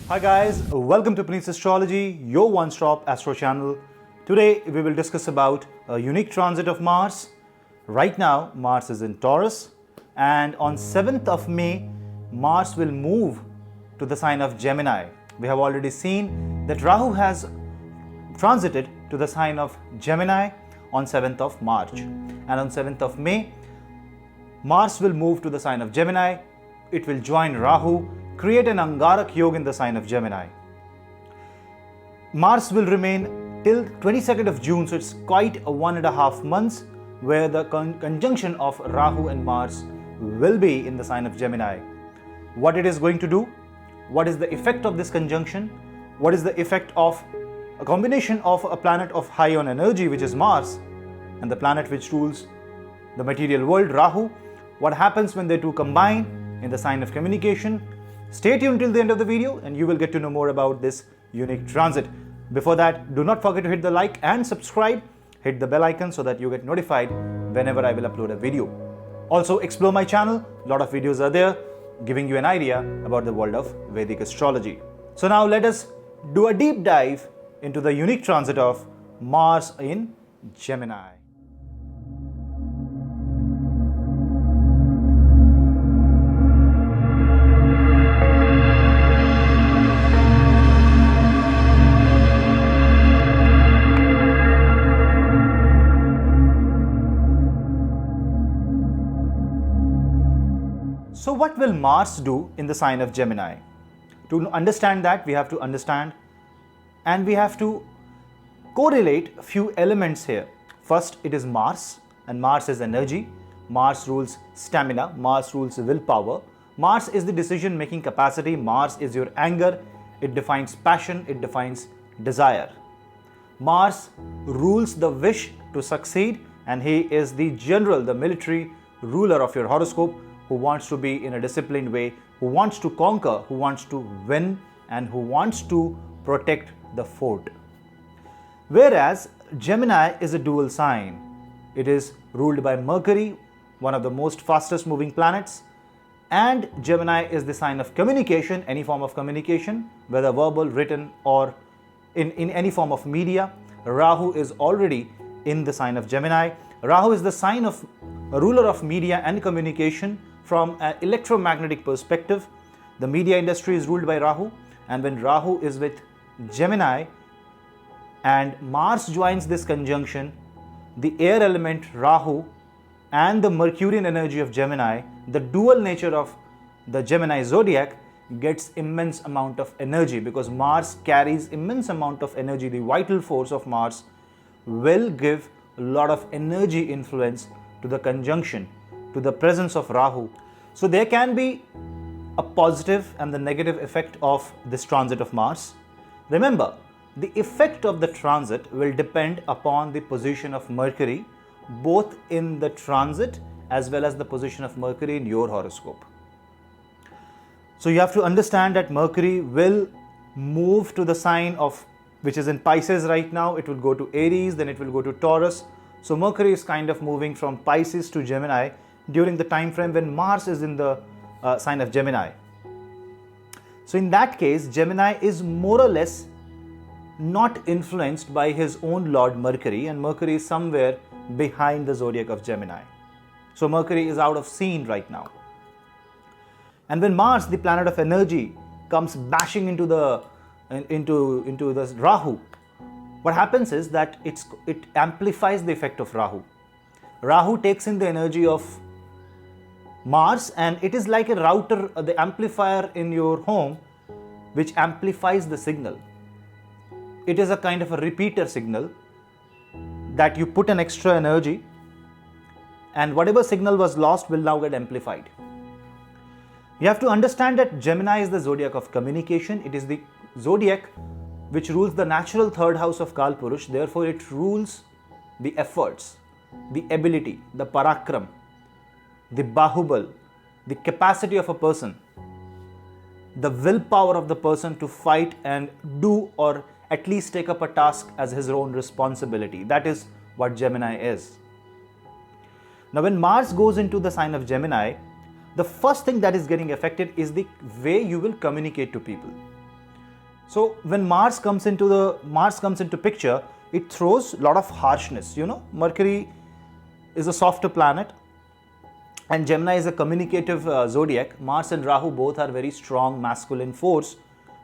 Hi guys, welcome to Punneit Astrology, your one-stop astro channel. Today we will discuss about a unique transit of Mars. Right now Mars is in Taurus, and on 7th of May Mars will move to the sign of Gemini. We have already seen that Rahu has transited to the sign of Gemini on 7th of March, and on 7th of May Mars will move to the sign of Gemini. It will join Rahu, create an Angarak Yoga in the sign of Gemini. Mars will remain till 22nd of June, so it's quite a 1.5 months where the conjunction of Rahu and Mars will be in the sign of Gemini. What it is going to do? What is the effect of this conjunction? What is the effect of a combination of a planet of high on energy, which is Mars, and the planet which rules the material world, Rahu? What happens when they two combine in the sign of communication? Stay tuned till the end of the video and you will get to know more about this unique transit. Before that, do not forget to hit the like and subscribe. Hit the bell icon so that you get notified whenever I will upload a video. Also, explore my channel. A lot of videos are there giving you an idea about the world of Vedic astrology. So now let us do a deep dive into the unique transit of Mars in Gemini. So what will Mars do in the sign of Gemini? To understand that, we have to understand and we have to correlate a few elements here. First, it is Mars, and Mars is energy. Mars rules stamina. Mars rules willpower. Mars is the decision-making capacity. Mars is your anger. It defines passion. It defines desire. Mars rules the wish to succeed, and he is the general, the military ruler of your horoscope, who wants to be in a disciplined way, who wants to conquer, who wants to win, and who wants to protect the fort. Whereas Gemini is a dual sign. It is ruled by Mercury, one of the most fastest moving planets, and Gemini is the sign of communication, any form of communication, whether verbal, written, or in any form of media. Rahu is already in the sign of Gemini. Rahu is the sign of a ruler of media and communication. From an electromagnetic perspective, the media industry is ruled by Rahu, and when Rahu is with Gemini and Mars joins this conjunction, the air element Rahu and the Mercurian energy of Gemini, the dual nature of the Gemini zodiac, gets immense amount of energy, because Mars carries immense amount of energy. The vital force of Mars will give a lot of energy influence to the conjunction, to the presence of Rahu. So there can be a positive and the negative effect of this transit of Mars. Remember, the effect of the transit will depend upon the position of Mercury, both in the transit as well as the position of Mercury in your horoscope. So you have to understand that Mercury will move to the sign of, which is in Pisces right now. It will go to Aries, then it will go to Taurus. So Mercury is kind of moving from Pisces to Gemini during the time frame when Mars is in the sign of Gemini. So in that case, Gemini is more or less not influenced by his own lord Mercury, and Mercury is somewhere behind the zodiac of Gemini. So Mercury is out of scene right now. And when Mars, the planet of energy, comes bashing into the Rahu, what happens is that it amplifies the effect of Rahu. Rahu takes in the energy of Mars, and it is like a router, the amplifier in your home, which amplifies the signal. It is a kind of a repeater signal that you put an extra energy, and whatever signal was lost will now get amplified. You have to understand that Gemini is the zodiac of communication. It is the zodiac which rules the natural third house of Kalpurush. Therefore, it rules the efforts, the ability, the parakram, the bahubal, the capacity of a person, the willpower of the person to fight and do, or at least take up a task as his own responsibility. That is what Gemini is. Now, when Mars goes into the sign of Gemini, the first thing that is getting affected is the way you will communicate to people. So when Mars comes into picture, it throws a lot of harshness. Mercury is a softer planet, and Gemini is a communicative zodiac. Mars and Rahu both are very strong masculine force,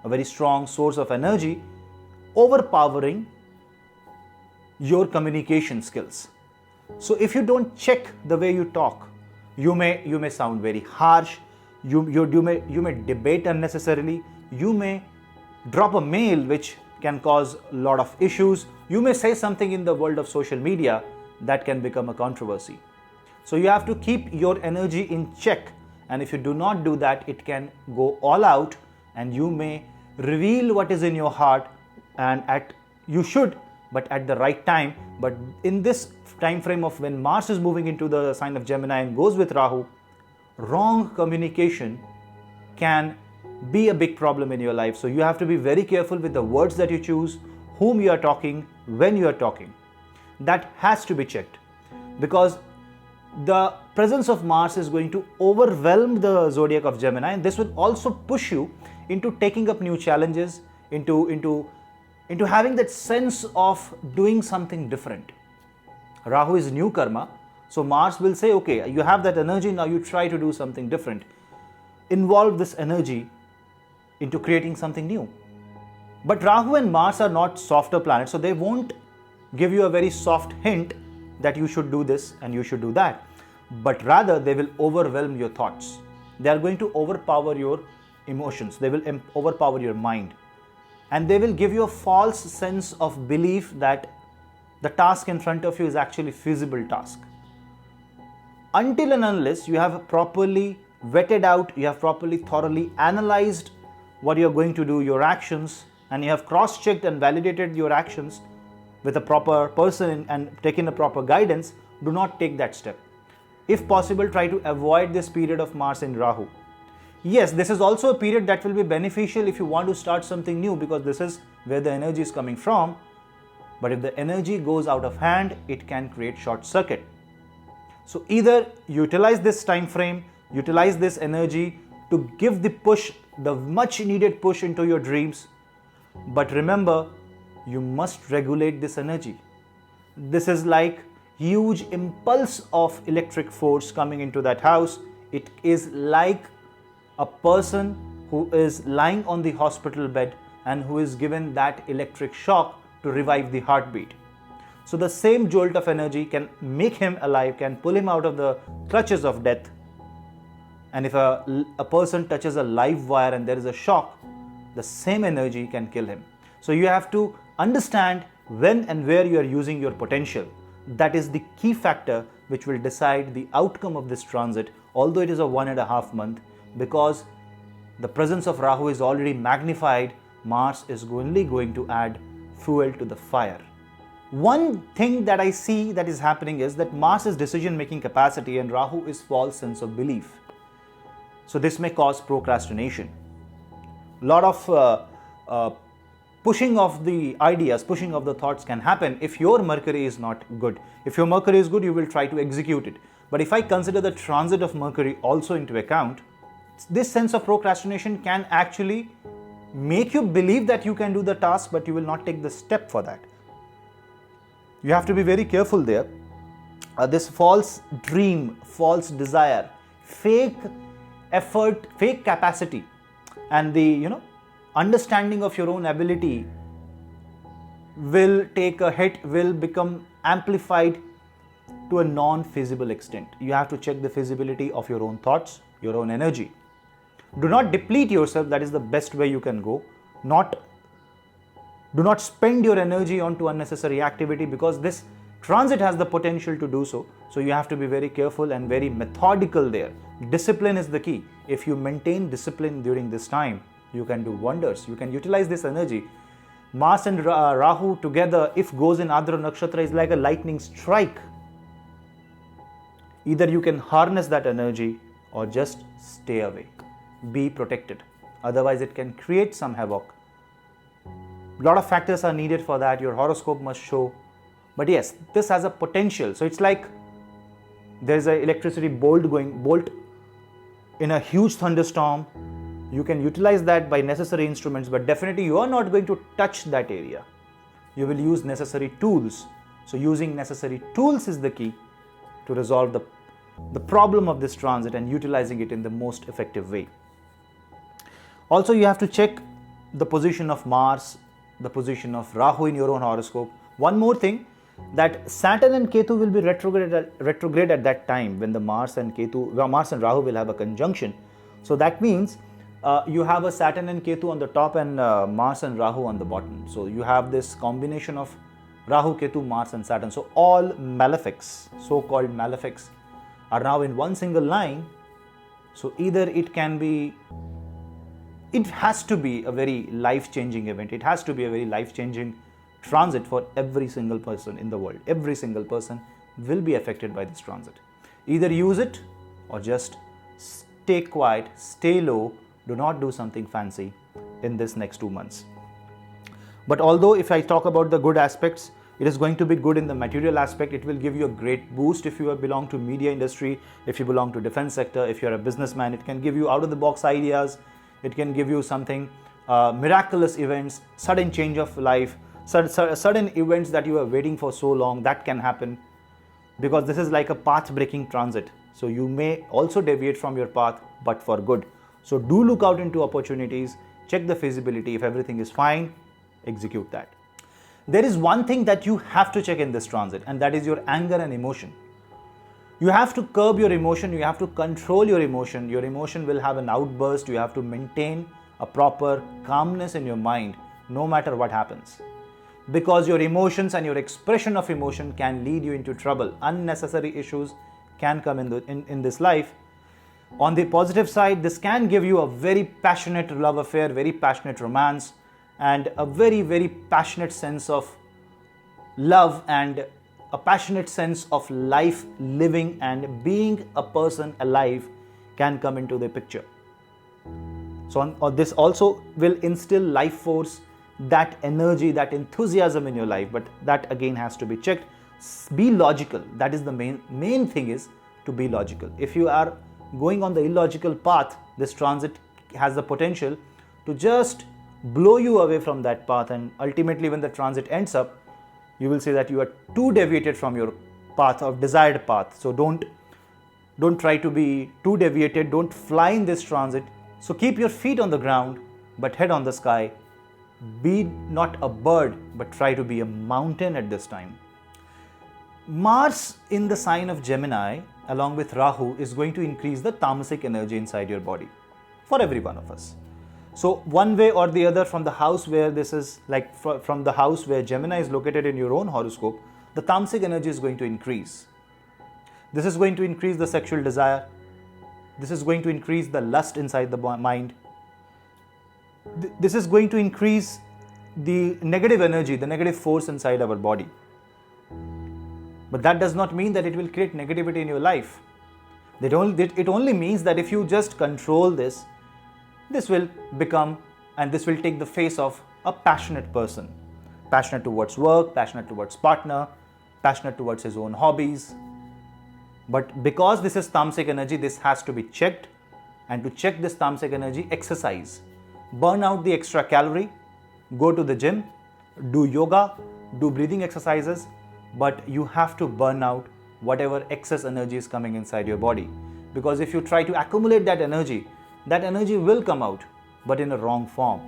a very strong source of energy, overpowering your communication skills. So if you don't check the way you talk, you may sound very harsh. You may debate unnecessarily. You may drop a mail which can cause a lot of issues. You may say something in the world of social media that can become a controversy. So you have to keep your energy in check, and if you do not do that, it can go all out, and you may reveal what is in your heart, and you should, but at the right time. But in this time frame of when Mars is moving into the sign of Gemini and goes with Rahu, wrong communication can be a big problem in your life. So you have to be very careful with the words that you choose, whom you are talking, when you are talking. That has to be checked, because the presence of Mars is going to overwhelm the zodiac of Gemini, and this will also push you into taking up new challenges, into having that sense of doing something different. Rahu is new karma, so Mars will say, okay, you have that energy, now you try to do something different. Involve this energy into creating something new. But Rahu and Mars are not softer planets, so they won't give you a very soft hint that you should do this and you should do that. But rather, they will overwhelm your thoughts. They are going to overpower your emotions. They will overpower your mind. And they will give you a false sense of belief that the task in front of you is actually a feasible task. Until and unless you have properly vetted out, you have properly thoroughly analyzed what you are going to do, your actions, and you have cross-checked and validated your actions with a proper person and taken a proper guidance, do not take that step. If possible, try to avoid this period of Mars in Rahu. Yes, this is also a period that will be beneficial if you want to start something new, because this is where the energy is coming from. But if the energy goes out of hand, it can create short circuit. So either utilize this time frame, utilize this energy to give the push, the much needed push into your dreams. But remember, you must regulate this energy. This is like huge impulse of electric force coming into that house. It is like a person who is lying on the hospital bed and who is given that electric shock to revive the heartbeat. So the same jolt of energy can make him alive, can pull him out of the clutches of death. And if a person touches a live wire and there is a shock, the same energy can kill him. So you have to understand when and where you are using your potential. That is the key factor which will decide the outcome of this transit, although it is a 1.5 month, because the presence of Rahu is already magnified. Mars is only going to add fuel to the fire. One thing that I see that is happening is that Mars is decision-making capacity and Rahu is false sense of belief. So this may cause procrastination. A lot of pushing of the ideas, pushing of the thoughts can happen if your Mercury is not good. If your Mercury is good, you will try to execute it. But if I consider the transit of Mercury also into account, this sense of procrastination can actually make you believe that you can do the task, but you will not take the step for that. You have to be very careful there. This false dream, false desire, fake effort, fake capacity, and the understanding of your own ability will take a hit, will become amplified to a non-feasible extent. You have to check the feasibility of your own thoughts, your own energy. Do not deplete yourself. That is the best way you can go. Do not spend your energy onto unnecessary activity, because this transit has the potential to do so. So you have to be very careful and very methodical there. Discipline is the key. If you maintain discipline during this time, you can do wonders. You can utilize this energy. Mars and Rahu together, if goes in Adra Nakshatra, is like a lightning strike. Either you can harness that energy or just stay away. Be protected. Otherwise, it can create some havoc. A lot of factors are needed for that. Your horoscope must show. But yes, this has a potential. So it's like there's an electricity bolt in a huge thunderstorm. You can utilize that by necessary instruments, but definitely you are not going to touch that area. You will use necessary tools. So using necessary tools is the key to resolve the problem of this transit and utilizing it in the most effective way. Also, you have to check the position of Mars, the position of Rahu in your own horoscope. One more thing, that Saturn and Ketu will be retrograde at that time when the Mars and Rahu will have a conjunction. So that means you have a Saturn and Ketu on the top and Mars and Rahu on the bottom. So you have this combination of Rahu, Ketu, Mars and Saturn. So all malefics, so-called malefics, are now in one single line. So either it has to be a very life-changing event. It has to be a very life-changing transit for every single person in the world. Every single person will be affected by this transit. Either use it or just stay quiet, stay low, do not do something fancy in this next 2 months. But although if I talk about the good aspects, it is going to be good in the material aspect. It will give you a great boost if you belong to media industry, if you belong to defense sector, if you're a businessman. It can give you out of the box ideas. It can give you something, miraculous events, sudden change of life, sudden events that you were waiting for so long, that can happen, because this is like a path breaking transit. So you may also deviate from your path, but for good. So do look out into opportunities, check the feasibility. If everything is fine, execute that. There is one thing that you have to check in this transit, and that is your anger and emotion. You have to curb your emotion, you have to control your emotion. Your emotion will have an outburst. You have to maintain a proper calmness in your mind no matter what happens. Because your emotions and your expression of emotion can lead you into trouble. Unnecessary issues can come in this life. On the positive side, this can give you a very passionate love affair, very passionate romance, and a very, very passionate sense of love and a passionate sense of life, living and being a person alive can come into the picture. So this also will instill life force, that energy, that enthusiasm in your life, but that again has to be checked. Be logical. That is the main thing, is to be logical. If you are going on the illogical path, this transit has the potential to just blow you away from that path, and ultimately when the transit ends up, you will see that you are too deviated from your path, of desired path. So don't try to be too deviated, don't fly in this transit. So keep your feet on the ground but head on the sky. Be not a bird but try to be a mountain at this time. Mars in the sign of Gemini along with Rahu is going to increase the tamasic energy inside your body for every one of us. So one way or the other, from the house where this is, like from the house where Gemini is located in your own horoscope, the tamasic energy is going to increase. This is going to increase the sexual desire. This is going to increase the lust inside the mind. This is going to increase the negative energy, the negative force inside our body. But that does not mean that it will create negativity in your life. It only means that if you just control this, this will become, and this will take the face of a passionate person. Passionate towards work, passionate towards partner, passionate towards his own hobbies. But because this is tamasic energy, this has to be checked. And to check this tamasic energy, exercise. Burn out the extra calorie, go to the gym, do yoga, do breathing exercises, but you have to burn out whatever excess energy is coming inside your body. Because if you try to accumulate that energy will come out, but in a wrong form.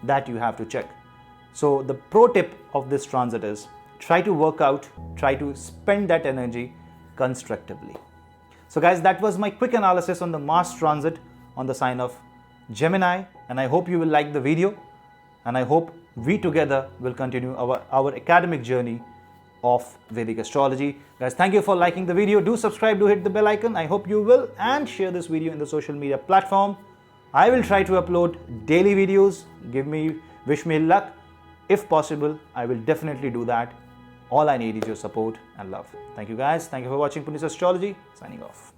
That you have to check. So the pro tip of this transit is, try to work out, try to spend that energy constructively. So guys, that was my quick analysis on the Mars transit on the sign of Gemini, and I hope you will like the video, and I hope we together will continue our academic journey of Vedic astrology. Guys, thank you for liking the video. Do subscribe, do hit the bell icon. I hope you will, and share this video in the social media platform. I will try to upload daily videos. Wish me luck. If possible, I will definitely do that. All I need is your support and love. Thank you guys. Thank you for watching Punneit Astrology. Signing off.